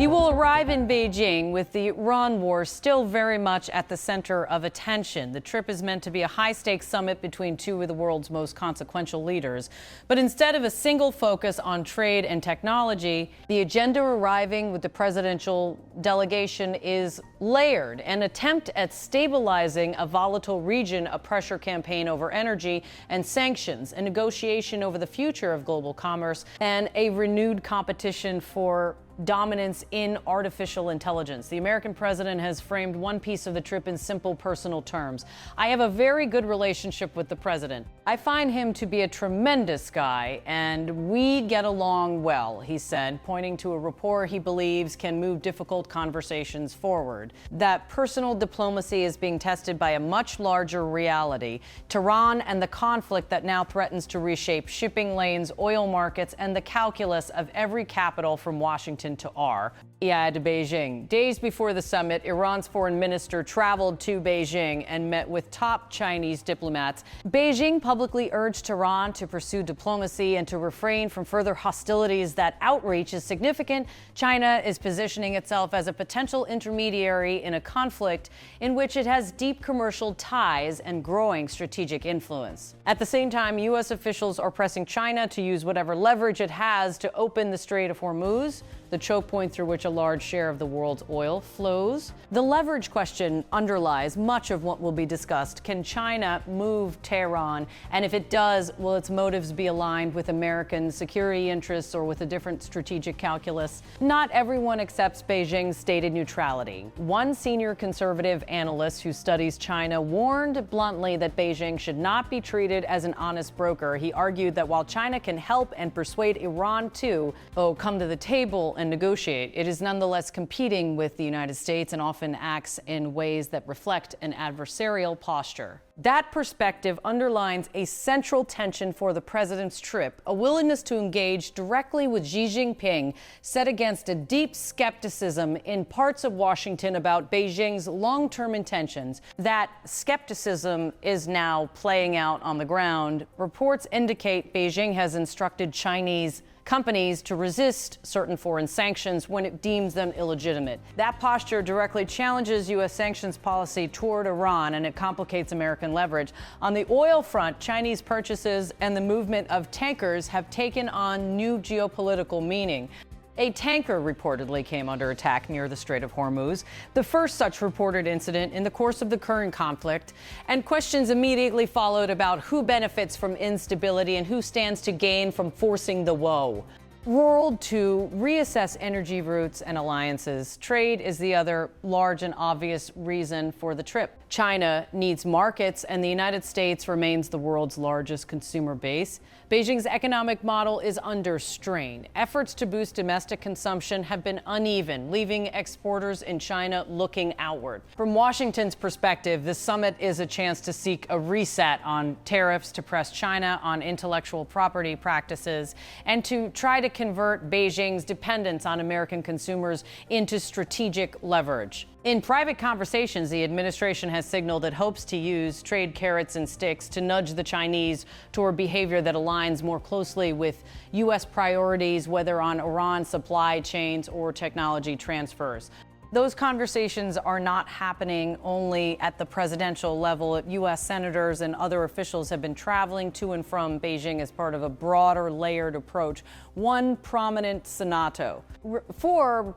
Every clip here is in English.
He will arrive in Beijing with the Iran war still very much at the center of attention. The trip is meant to be a high-stakes summit between two of the world's most consequential leaders. But instead of a single focus on trade and technology, the agenda arriving with the presidential delegation is layered, an attempt at stabilizing a volatile region, a pressure campaign over energy and sanctions, a negotiation over the future of global commerce, and a renewed competition for dominance in artificial intelligence. The American president has framed one piece of the trip in simple personal terms. I have a very good relationship with the president. I find him to be a tremendous guy, and we get along well, he said, pointing to a rapport he believes can move difficult conversations forward. That personal diplomacy is being tested by a much larger reality, Tehran and the conflict that now threatens to reshape shipping lanes, oil markets, and the calculus of every capital from Washington to R. To Beijing. Days before the summit, Iran's foreign minister traveled to Beijing and met with top Chinese diplomats. Beijing publicly urged Tehran to pursue diplomacy and to refrain from further hostilities. That outreach is significant. China is positioning itself as a potential intermediary in a conflict in which it has deep commercial ties and growing strategic influence. At the same time, U.S. officials are pressing China to use whatever leverage it has to open the Strait of Hormuz, the choke point through which a large share of the world's oil flows. The leverage question underlies much of what will be discussed. Can China move Tehran? And if it does, will its motives be aligned with American security interests or with a different strategic calculus? Not everyone accepts Beijing's stated neutrality. One senior conservative analyst who studies China warned bluntly that Beijing should not be treated as an honest broker. He argued that while China can help and persuade Iran to come to the table and negotiate, it is nonetheless competing with the United States and often acts in ways that reflect an adversarial posture. That perspective underlines a central tension for the president's trip, a willingness to engage directly with Xi Jinping set against a deep skepticism in parts of Washington about Beijing's long-term intentions. That skepticism is now playing out on the ground. Reports indicate Beijing has instructed Chinese companies to resist certain foreign sanctions when it deems them illegitimate. That posture directly challenges U.S. sanctions policy toward Iran, and it complicates American leverage. On the oil front, Chinese purchases and the movement of tankers have taken on new geopolitical meaning. A tanker reportedly came under attack near the Strait of Hormuz, the first such reported incident in the course of the current conflict, and questions immediately followed about who benefits from instability and who stands to gain from forcing the woe. World to reassess energy routes and alliances. Trade is the other large and obvious reason for the trip. China needs markets, and the United States remains the world's largest consumer base. Beijing's economic model is under strain. Efforts to boost domestic consumption have been uneven, leaving exporters in China looking outward. From Washington's perspective, this summit is a chance to seek a reset on tariffs, to press China on intellectual property practices, and to try to convert Beijing's dependence on American consumers into strategic leverage. In private conversations, the administration has signaled it hopes to use trade carrots and sticks to nudge the Chinese toward behavior that aligns more closely with U.S. priorities, whether on Iran supply chains or technology transfers. Those conversations are not happening only at the presidential level. U.S. senators and other officials have been traveling to and from Beijing as part of a broader, layered approach. One prominent senator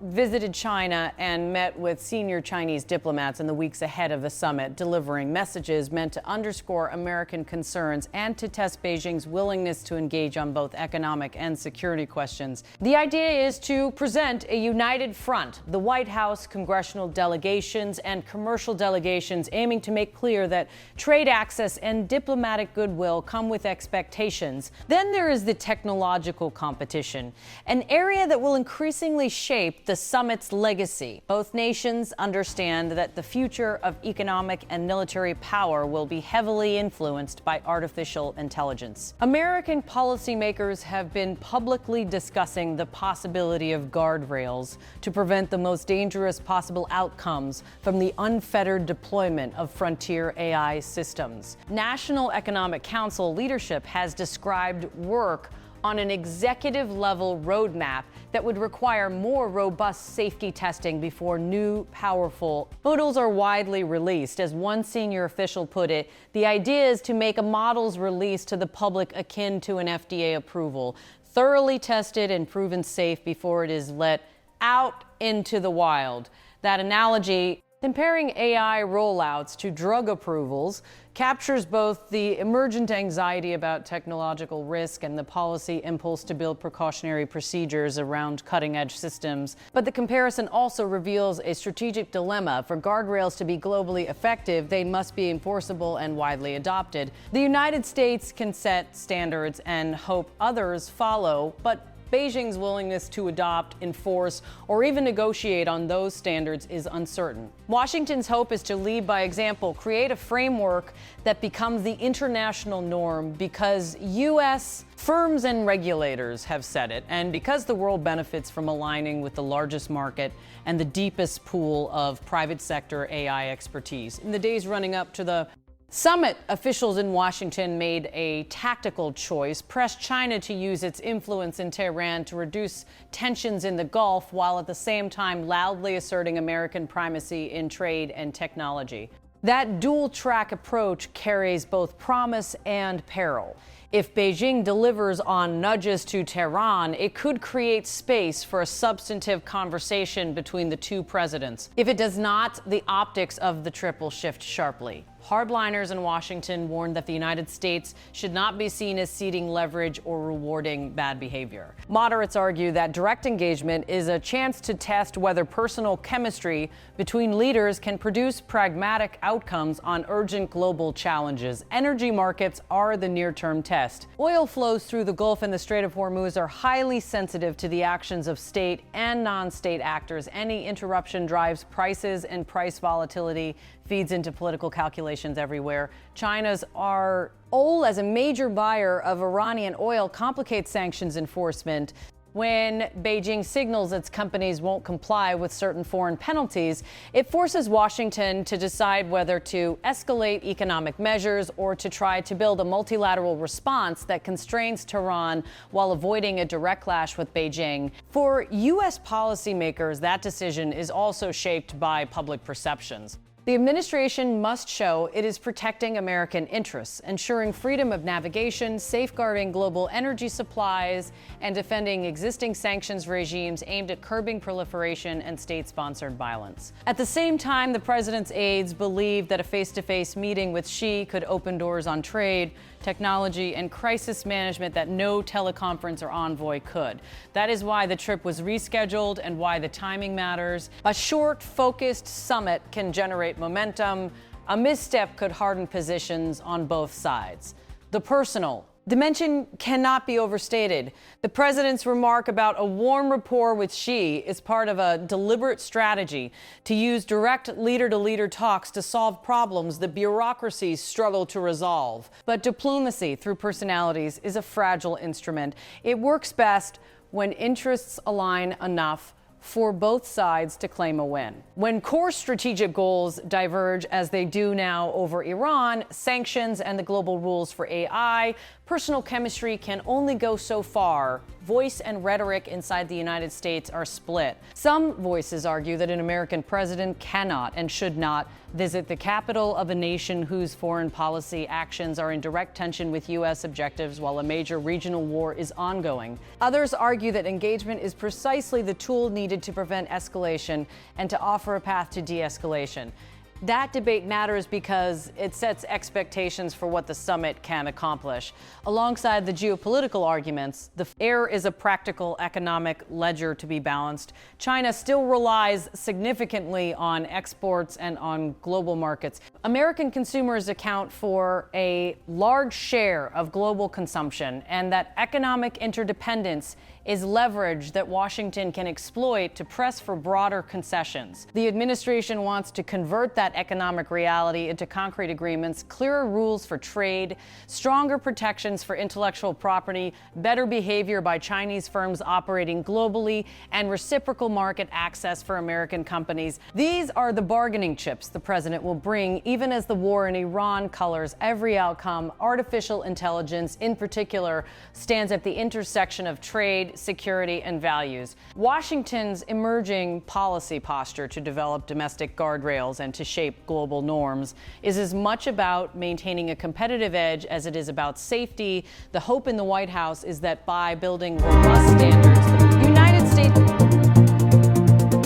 visited China and met with senior Chinese diplomats in the weeks ahead of the summit, delivering messages meant to underscore American concerns and to test Beijing's willingness to engage on both economic and security questions. The idea is to present a united front. The White House, congressional delegations, and commercial delegations aiming to make clear that trade access and diplomatic goodwill come with expectations. Then there is the technological competition, an area that will increasingly shape the summit's legacy. Both nations understand that the future of economic and military power will be heavily influenced by artificial intelligence. American policymakers have been publicly discussing the possibility of guardrails to prevent the most dangerous possible outcomes from the unfettered deployment of frontier AI systems. National Economic Council leadership has described work on an executive-level roadmap that would require more robust safety testing before new, powerful models are widely released. As one senior official put it, the idea is to make a model's release to the public akin to an FDA approval, thoroughly tested and proven safe before it is let out into the wild. That analogy, comparing AI rollouts to drug approvals, captures both the emergent anxiety about technological risk and the policy impulse to build precautionary procedures around cutting-edge systems. But the comparison also reveals a strategic dilemma. For guardrails to be globally effective, they must be enforceable and widely adopted. The United States can set standards and hope others follow, but Beijing's willingness to adopt, enforce, or even negotiate on those standards is uncertain. Washington's hope is to lead by example, create a framework that becomes the international norm because U.S. firms and regulators have said it, and because the world benefits from aligning with the largest market and the deepest pool of private sector AI expertise. In the days running up to the summit, officials in Washington made a tactical choice, pressed China to use its influence in Tehran to reduce tensions in the Gulf, while at the same time loudly asserting American primacy in trade and technology. That dual-track approach carries both promise and peril. If Beijing delivers on nudges to Tehran, it could create space for a substantive conversation between the two presidents. If it does not, the optics of the trip will shift sharply. Hardliners in Washington warned that the United States should not be seen as ceding leverage or rewarding bad behavior. Moderates argue that direct engagement is a chance to test whether personal chemistry between leaders can produce pragmatic outcomes on urgent global challenges. Energy markets are the near-term test. Oil flows through the Gulf and the Strait of Hormuz are highly sensitive to the actions of state and non-state actors. Any interruption drives prices, and price volatility feeds into political calculations everywhere. China's role as a major buyer of Iranian oil complicates sanctions enforcement. When Beijing signals its companies won't comply with certain foreign penalties, it forces Washington to decide whether to escalate economic measures or to try to build a multilateral response that constrains Tehran while avoiding a direct clash with Beijing. For U.S. policymakers, that decision is also shaped by public perceptions. The administration must show it is protecting American interests, ensuring freedom of navigation, safeguarding global energy supplies, and defending existing sanctions regimes aimed at curbing proliferation and state-sponsored violence. At the same time, the president's aides believe that a face-to-face meeting with Xi could open doors on trade, technology, and crisis management that no teleconference or envoy could. That is why the trip was rescheduled and why the timing matters. A short, focused summit can generate momentum. A misstep could harden positions on both sides. The personal dimension cannot be overstated. The president's remark about a warm rapport with Xi is part of a deliberate strategy to use direct leader-to-leader talks to solve problems that bureaucracies struggle to resolve. But diplomacy through personalities is a fragile instrument. It works best when interests align enough for both sides to claim a win. When core strategic goals diverge, as they do now over Iran, sanctions, and the global rules for AI, personal chemistry can only go so far. Voice and rhetoric inside the United States are split. Some voices argue that an American president cannot and should not visit the capital of a nation whose foreign policy actions are in direct tension with U.S. objectives while a major regional war is ongoing. Others argue that engagement is precisely the tool needed to prevent escalation and to offer a path to de-escalation. That debate matters because it sets expectations for what the summit can accomplish. Alongside the geopolitical arguments, the air is a practical economic ledger to be balanced. China still relies significantly on exports and on global markets. American consumers account for a large share of global consumption, and that economic interdependence is leverage that Washington can exploit to press for broader concessions. The administration wants to convert that that economic reality into concrete agreements, clearer rules for trade, stronger protections for intellectual property, better behavior by Chinese firms operating globally, and reciprocal market access for American companies. These are the bargaining chips the president will bring, even as the war in Iran colors every outcome. Artificial intelligence, in particular, stands at the intersection of trade, security, and values. Washington's emerging policy posture to develop domestic guardrails and to shape global norms is as much about maintaining a competitive edge as it is about safety. The hope in the White House is that by building robust standards, the United States